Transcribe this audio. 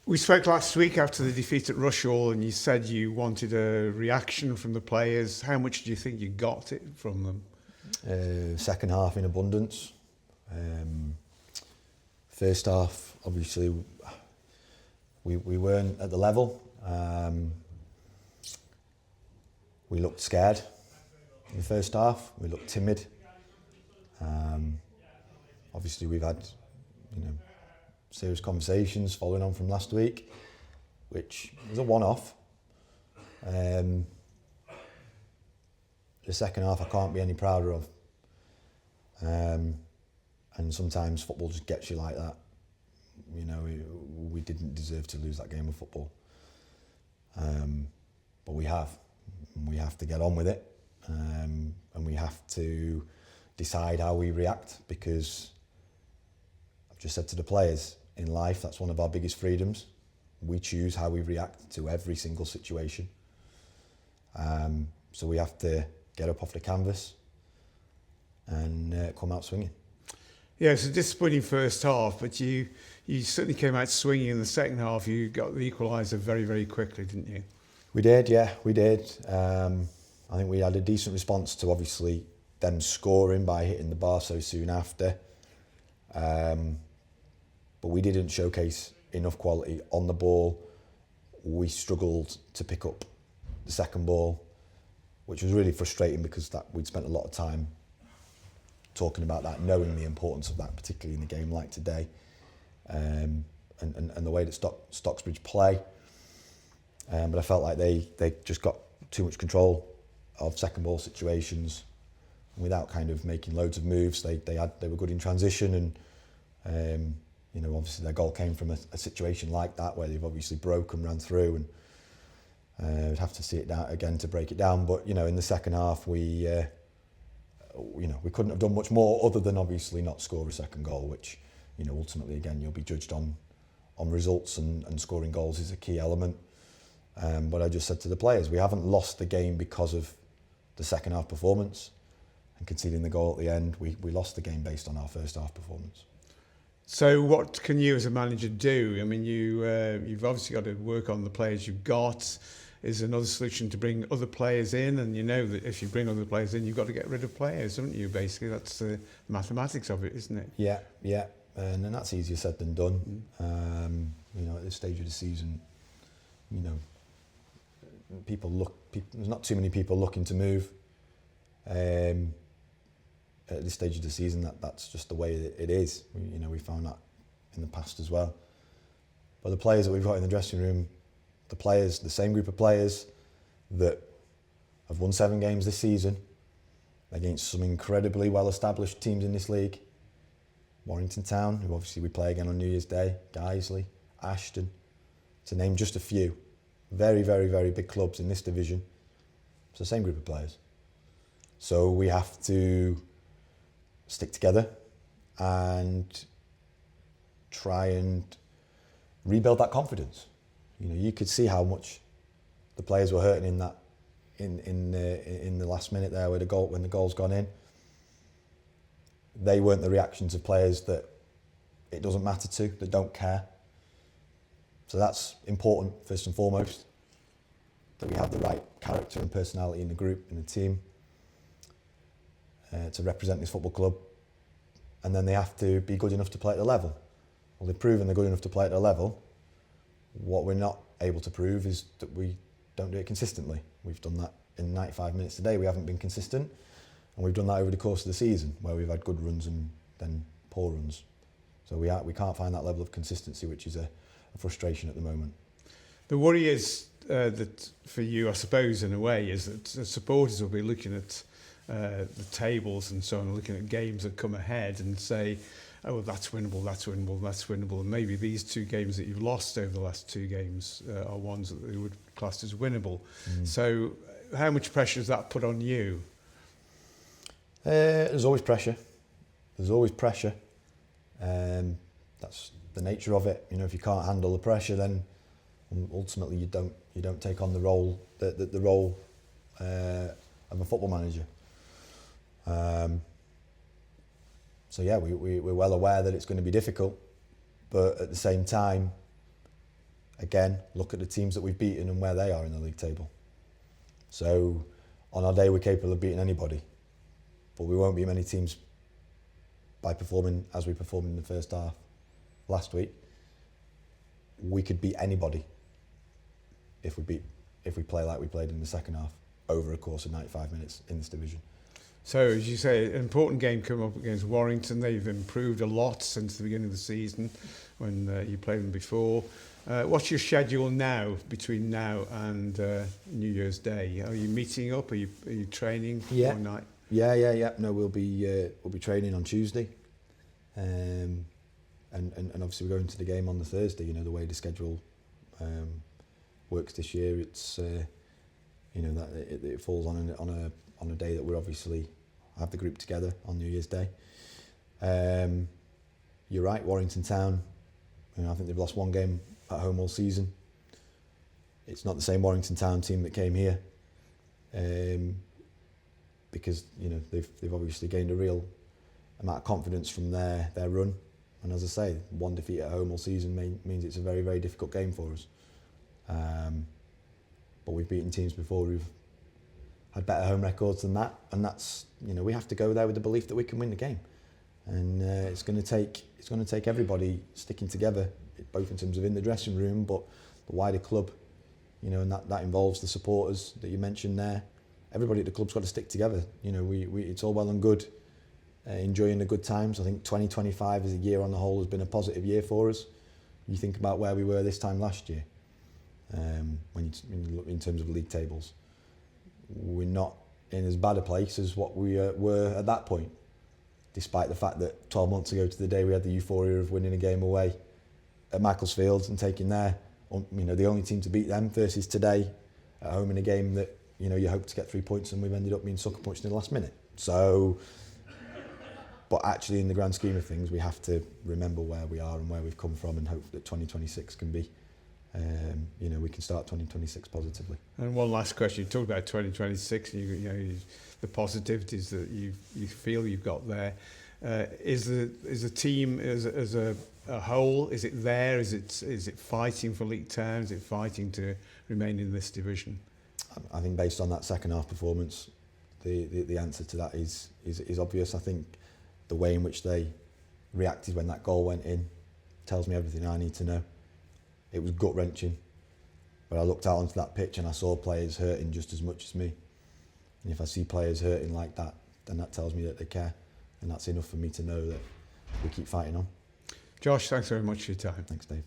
We spoke last week after the defeat at Rushall, and you said you wanted a reaction from the players. How much do you think you got it from them? Second half in abundance. First half, obviously, we weren't at the level. We looked scared in the first half. We looked timid. Obviously, we've had, serious conversations following on from last week, which was a one-off. The second half I can't be any prouder of. And sometimes football just gets you like that. We didn't deserve to lose that game of football. But we have. And we have to get on with it. And we have to decide how we react, because I've just said to the players, in life, that's one of our biggest freedoms. We choose how we react to every single situation. So we have to get up off the canvas and come out swinging. Yeah, it's a disappointing first half, but you certainly came out swinging in the second half. You got the equaliser very, very quickly, didn't you? We did, yeah, we did. I think we had a decent response to obviously them scoring by hitting the bar so soon after. But we didn't showcase enough quality on the ball. We struggled to pick up the second ball, which was really frustrating because we'd spent a lot of time talking about that, knowing the importance of that, particularly in a game like today, and the way that Stocksbridge play. But I felt like they just got too much control of second ball situations without kind of making loads of moves. They were good in transition, and obviously their goal came from a situation like that where they've obviously broken, ran through, and we'd have to see it down again to break it down. But in the second half we couldn't have done much more other than obviously not score a second goal, which ultimately again you'll be judged on results, and scoring goals is a key element. But I just said to the players, we haven't lost the game because of the second half performance and conceding the goal at the end. We lost the game based on our first half performance. So what can you as a manager do? I mean, you've obviously got to work on the players you've got. Is another solution to bring other players in? And you know that if you bring other players in, you've got to get rid of players, haven't you? Basically, that's the mathematics of it, isn't it? Yeah. And then that's easier said than done. At this stage of the season, there's not too many people looking to move. At this stage of the season, that's just the way it is. We found that in the past as well. But the players that we've got in the dressing room, the same group of players that have won 7 games this season against some incredibly well-established teams in this league. Warrington Town, who obviously we play again on New Year's Day, Guiseley, Ashton, to name just a few. Very, very, very big clubs in this division. It's the same group of players. So we have to stick together and try and rebuild that confidence. You could see how much the players were hurting in that in the last minute there when the goal's gone in. They weren't the reactions of players that it doesn't matter to, that don't care. So that's important first and foremost, that we have the right character and personality in the group, in the team, to represent this football club. And then they have to be good enough to play at the level. Well, they've proven they're good enough to play at the level. What we're not able to prove is that we don't do it consistently. We've done that in 95 minutes today. We haven't been consistent. And we've done that over the course of the season, where we've had good runs and then poor runs. So we can't find that level of consistency, which is a frustration at the moment. The worry is that for you, I suppose, in a way, is that the supporters will be looking at the tables and so on, looking at games that come ahead and say, oh, that's winnable, that's winnable, that's winnable. And maybe these 2 games that you've lost over the last 2 games are ones that they would class as winnable. So how much pressure does that put on you? There's always pressure. There's always pressure. That's the nature of it. If you can't handle the pressure, then ultimately you don't take on the role of a football manager. So yeah, we're well aware that it's going to be difficult, but at the same time, again, look at the teams that we've beaten and where they are in the league table. So on our day, we're capable of beating anybody, but we won't beat many teams by performing as we performed in the first half last week. We could beat anybody if we play like we played in the second half over a course of 95 minutes in this division. So, as you say, an important game coming up against Warrington. They've improved a lot since the beginning of the season when you played them before. What's your schedule now, between now and New Year's Day? Are you meeting up? Are you training one night? Yeah. No, we'll be training on Tuesday, and obviously we're going to the game on the Thursday. You know, the way the schedule works this year, it's that it falls on a day that we're obviously have the group together on New Year's Day. You're right, Warrington Town. I think they've lost one game at home all season. It's not the same Warrington Town team that came here, because they've obviously gained a real amount of confidence from their run. And as I say, one defeat at home all season means it's a very, very difficult game for us. But we've beaten teams before who've had better home records than that, and that's we have to go there with the belief that we can win the game, and it's going to take everybody sticking together, both in terms of in the dressing room, but the wider club, and that involves the supporters that you mentioned there. Everybody at the club's got to stick together. It's all well and good enjoying the good times. I think 2025 as a year on the whole has been a positive year for us. You think about where we were this time last year, when you look in terms of league tables. We're not in as bad a place as what we were at that point, despite the fact that 12 months ago to the day we had the euphoria of winning a game away at Macclesfield and taking the only team to beat them, versus today at home in a game that you hope to get 3 points and we've ended up being sucker punched in the last minute. So, but actually in the grand scheme of things, we have to remember where we are and where we've come from, and hope that 2026 can be we can start 2026 positively. And one last question. You talked about 2026, the positivities that you feel you've got there. Is the team as a whole, is it there? Is it fighting for League Town? Is it fighting to remain in this division? I think based on that second half performance, the answer to that is obvious. I think the way in which they reacted when that goal went in tells me everything I need to know. It was gut-wrenching, but I looked out onto that pitch and I saw players hurting just as much as me. And if I see players hurting like that, then that tells me that they care, and that's enough for me to know that we keep fighting on. Josh, thanks very much for your time. Thanks, Dave.